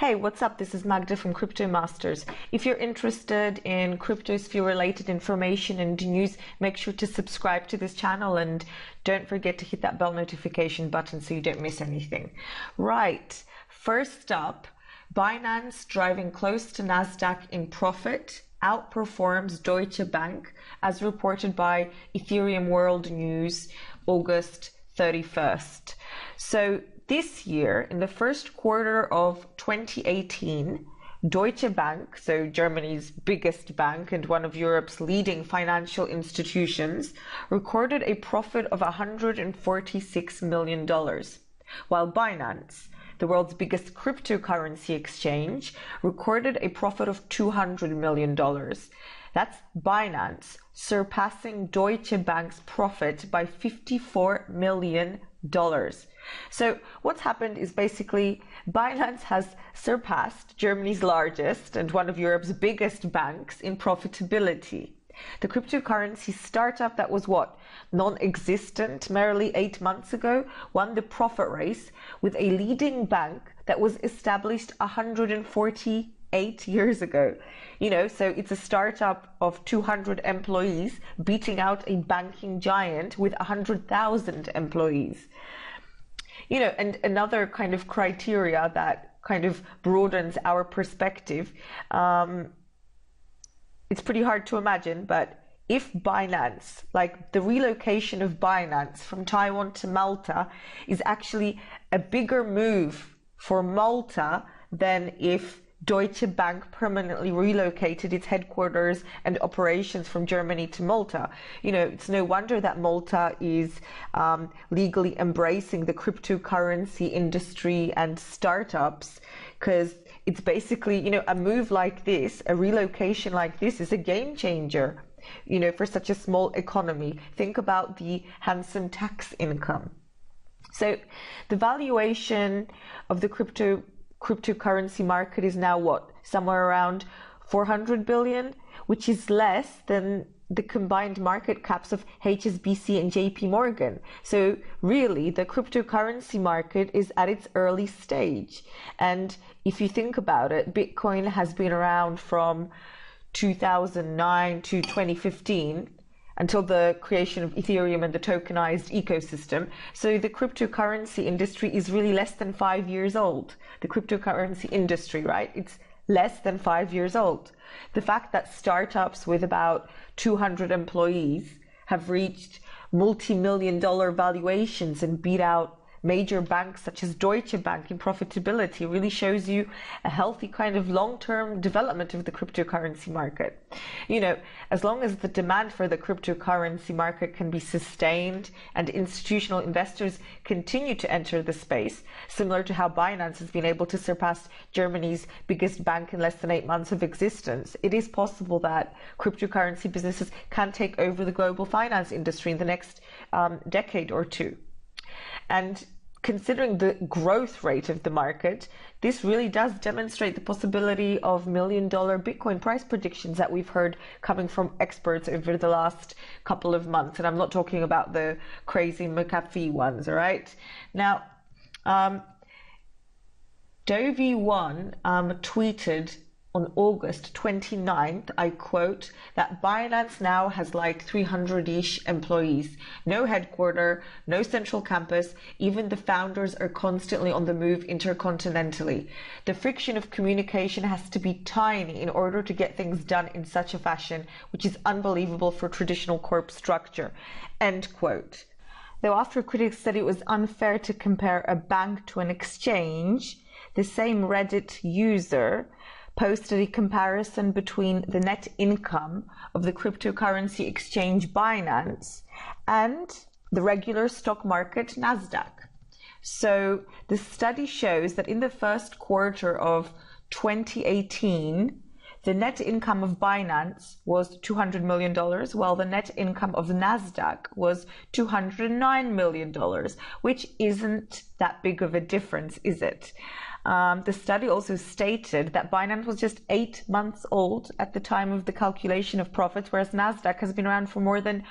Hey, what's up? This is Magda from Crypto Masters. If you're interested in cryptosphere related information and news, make sure to subscribe to this channel and don't forget to hit that bell notification button so you don't miss anything. Right, first up, Binance, driving close to NASDAQ in profit, outperforms Deutsche Bank as reported by Ethereum World News August 31st. So this year, in the first quarter of 2018, Deutsche Bank, so Germany's biggest bank and one of Europe's leading financial institutions, recorded a profit of $146 million, while Binance, the world's biggest cryptocurrency exchange, recorded a profit of $200 million. That's Binance surpassing Deutsche Bank's profit by $54 million. So what's happened is basically Binance has surpassed Germany's largest and one of Europe's biggest banks in profitability. The cryptocurrency startup that was non-existent merely 8 months ago, won the profit race with a leading bank that was established 148 years ago. So it's a startup of 200 employees beating out a banking giant with 100,000 employees. And another kind of criteria that kind of broadens our perspective, it's pretty hard to imagine, but if Binance, like the relocation of Binance from Taiwan to Malta, is actually a bigger move for Malta than if Deutsche Bank permanently relocated its headquarters and operations from Germany to Malta. It's no wonder that Malta is legally embracing the cryptocurrency industry and startups, because it's basically, a move like this, a relocation like this is a game changer, for such a small economy. Think about the handsome tax income. So the valuation of the cryptocurrency market is now somewhere around 400 billion, which is less than the combined market caps of HSBC and JP Morgan. So really the cryptocurrency market is at its early stage. And if you think about it, Bitcoin has been around from 2009 to 2015 until the creation of Ethereum and the tokenized ecosystem. So the cryptocurrency industry is really less than 5 years old. The cryptocurrency industry, right? It's less than 5 years old. The fact that startups with about 200 employees have reached multi-million-dollar valuations and beat out major banks such as Deutsche Bank in profitability really shows you a healthy kind of long-term development of the cryptocurrency market. As long as the demand for the cryptocurrency market can be sustained and institutional investors continue to enter the space, similar to how Binance has been able to surpass Germany's biggest bank in less than 8 months of existence, it is possible that cryptocurrency businesses can take over the global finance industry in the next decade or two. And considering the growth rate of the market, this really does demonstrate the possibility of million-dollar Bitcoin price predictions that we've heard coming from experts over the last couple of months. And I'm not talking about the crazy McAfee ones, all right? Now, Dovey1 tweeted on August 29th, I quote, that Binance now has like 300-ish employees, no headquarter, no central campus, even the founders are constantly on the move intercontinentally. The friction of communication has to be tiny in order to get things done in such a fashion, which is unbelievable for traditional corp structure, end quote. Though after critics said it was unfair to compare a bank to an exchange, the same Reddit user posted a comparison between the net income of the cryptocurrency exchange Binance and the regular stock market NASDAQ. So the study shows that in the first quarter of 2018, the net income of Binance was $200 million, while the net income of NASDAQ was $209 million, which isn't that big of a difference, is it? The study also stated that Binance was just 8 months old at the time of the calculation of profits, whereas NASDAQ has been around for more than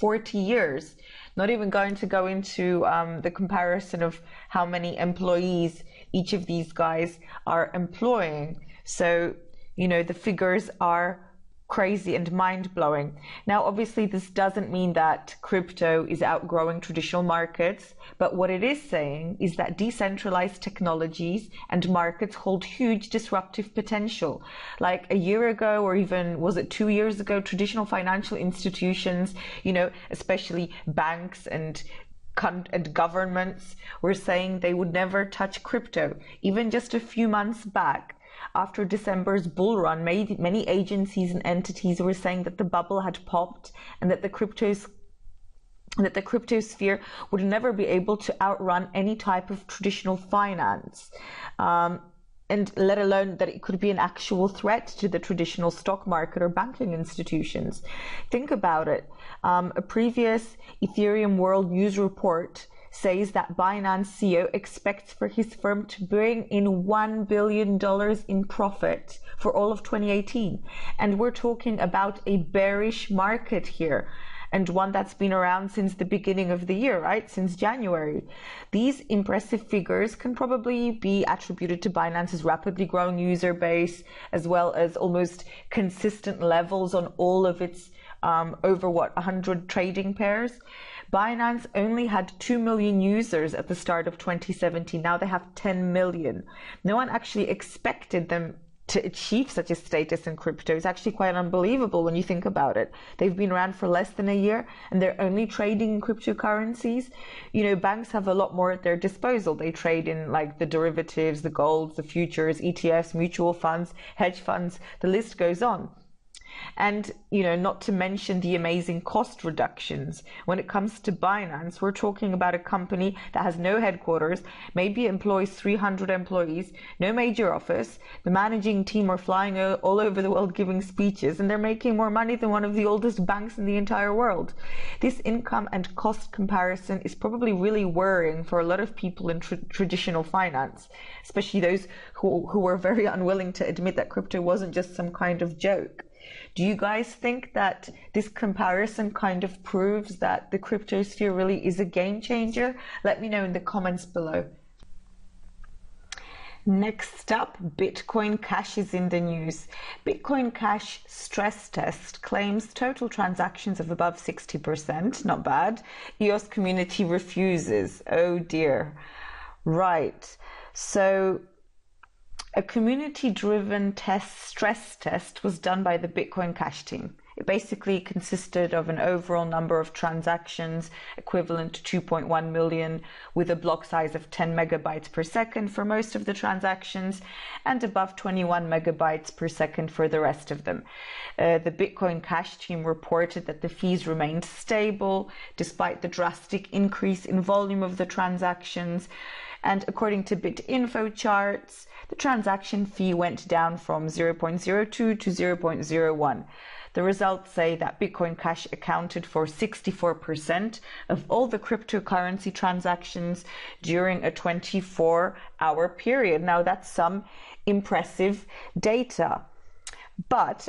40 years. Not even going to go into the comparison of how many employees each of these guys are employing. So, the figures are crazy and mind-blowing. Now, obviously, this doesn't mean that crypto is outgrowing traditional markets, but what it is saying is that decentralized technologies and markets hold huge disruptive potential. Like a year ago, or even was it 2 years ago, traditional financial institutions, especially banks and governments were saying they would never touch crypto. Even just a few months back, after December's bull run, many agencies and entities were saying that the bubble had popped and that the crypto sphere would never be able to outrun any type of traditional finance. And let alone that it could be an actual threat to the traditional stock market or banking institutions. Think about it. A previous Ethereum World News report says that Binance CEO expects for his firm to bring in $1 billion in profit for all of 2018. And we're talking about a bearish market here, and one that's been around since the beginning of the year, right? Since January. These impressive figures can probably be attributed to Binance's rapidly growing user base, as well as almost consistent levels on all of its over 100 trading pairs. Binance only had 2 million users at the start of 2017. Now they have 10 million. No one actually expected them to achieve such a status in crypto. It's actually quite unbelievable when you think about it. They've been around for less than a year and they're only trading in cryptocurrencies. Banks have a lot more at their disposal. They trade in like the derivatives, the golds, the futures, ETFs, mutual funds, hedge funds, the list goes on. And, not to mention the amazing cost reductions. When it comes to Binance, we're talking about a company that has no headquarters, maybe employs 300 employees, no major office. The managing team are flying all over the world giving speeches, and they're making more money than one of the oldest banks in the entire world. This income and cost comparison is probably really worrying for a lot of people in traditional finance, especially those who were very unwilling to admit that crypto wasn't just some kind of joke. Do you guys think that this comparison kind of proves that the crypto sphere really is a game changer? Let me know in the comments below. Next up, Bitcoin Cash is in the news. Bitcoin Cash stress test claims total transactions of above 60%. Not bad. EOS community refuses. Oh dear. Right. So a community-driven stress test was done by the Bitcoin Cash team. It basically consisted of an overall number of transactions equivalent to 2.1 million, with a block size of 10 megabytes per second for most of the transactions and above 21 megabytes per second for the rest of them. The Bitcoin Cash team reported that the fees remained stable despite the drastic increase in volume of the transactions. And according to BitInfo charts, the transaction fee went down from 0.02 to 0.01. The results say that Bitcoin Cash accounted for 64% of all the cryptocurrency transactions during a 24-hour period. Now, that's some impressive data. But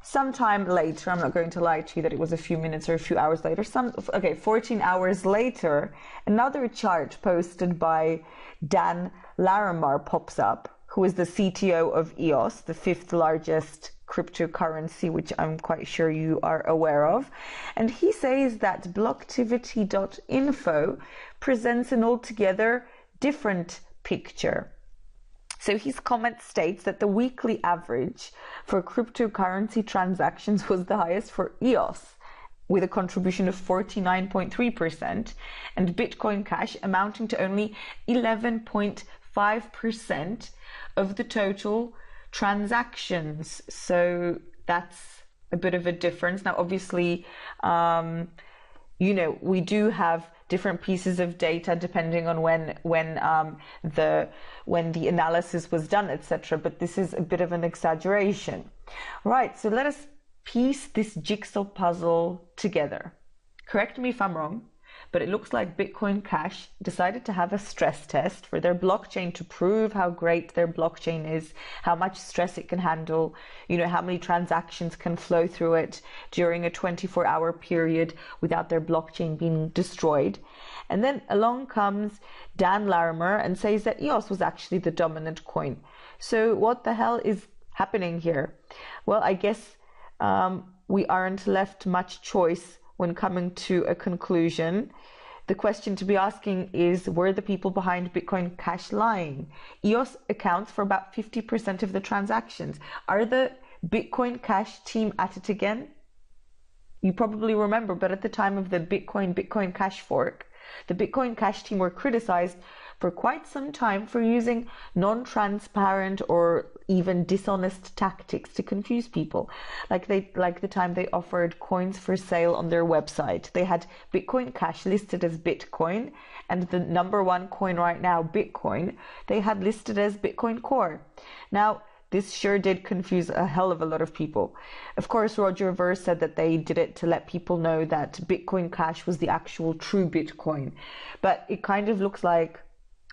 sometime later, I'm not going to lie to you that it was a few minutes or a few hours later, 14 hours later, another chart posted by Dan Laramar pops up, who is the CTO of EOS, the fifth largest cryptocurrency, which I'm quite sure you are aware of. And he says that blocktivity.info presents an altogether different picture. So his comment states that the weekly average for cryptocurrency transactions was the highest for EOS, with a contribution of 49.3%, and Bitcoin Cash amounting to only 11.5% of the total transactions. So that's a bit of a difference. Now, obviously, we do have different pieces of data depending on when the analysis was done, etc. But this is a bit of an exaggeration. Right, so let us piece this jigsaw puzzle together. Correct me if I'm wrong, but it looks like Bitcoin Cash decided to have a stress test for their blockchain to prove how great their blockchain is, how much stress it can handle, how many transactions can flow through it during a 24-hour period without their blockchain being destroyed. And then along comes Dan Larimer and says that EOS was actually the dominant coin. So what the hell is happening here? Well, I guess we aren't left much choice when coming to a conclusion. The question to be asking is, were the people behind Bitcoin Cash lying? EOS accounts for about 50% of the transactions. Are the Bitcoin Cash team at it again? You probably remember, but at the time of the Bitcoin Cash fork, the Bitcoin Cash team were criticized for quite some time for using non-transparent or even dishonest tactics to confuse people. Like the time they offered coins for sale on their website. They had Bitcoin Cash listed as Bitcoin, and the number one coin right now, Bitcoin, they had listed as Bitcoin Core. Now, this sure did confuse a hell of a lot of people. Of course, Roger Ver said that they did it to let people know that Bitcoin Cash was the actual true Bitcoin. But it kind of looks like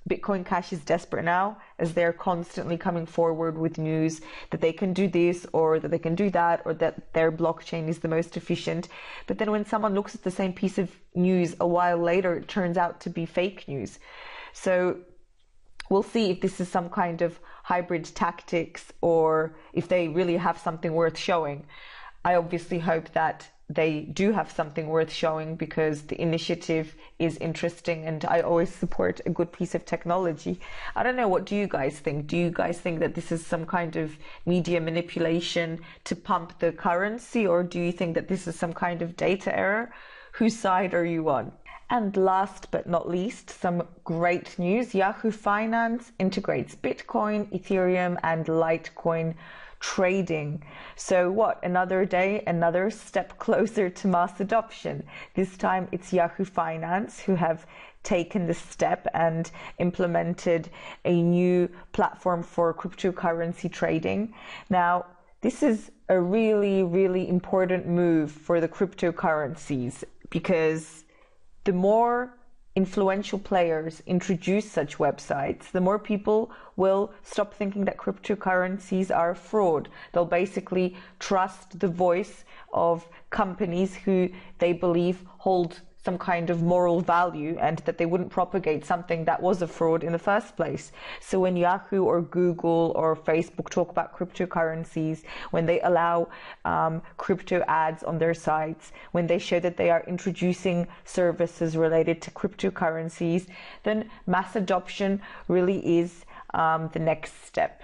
Bitcoin Cash is desperate now, as they're constantly coming forward with news that they can do this or that they can do that, or that their blockchain is the most efficient. But then when someone looks at the same piece of news a while later, it turns out to be fake news. So we'll see if this is some kind of hybrid tactics or if they really have something worth showing. I obviously hope that they do have something worth showing, because the initiative is interesting and I always support a good piece of technology. I don't know, what do you guys think? Do you guys think that this is some kind of media manipulation to pump the currency, or do you think that this is some kind of data error? Whose side are you on? And last but not least, some great news. Yahoo Finance integrates Bitcoin, Ethereum, and Litecoin trading. So what? Another day, another step closer to mass adoption. This time it's Yahoo Finance who have taken this step and implemented a new platform for cryptocurrency trading. Now, this is a really, really important move for the cryptocurrencies, because the more influential players introduce such websites, the more people will stop thinking that cryptocurrencies are a fraud. They'll basically trust the voice of companies who they believe hold some kind of moral value, and that they wouldn't propagate something that was a fraud in the first place. So when Yahoo or Google or Facebook talk about cryptocurrencies, when they allow crypto ads on their sites, when they show that they are introducing services related to cryptocurrencies, then mass adoption really is the next step.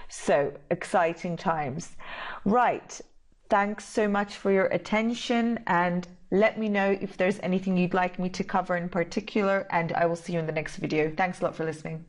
So exciting times. Right. Thanks so much for your attention, and let me know if there's anything you'd like me to cover in particular, and I will see you in the next video. Thanks a lot for listening.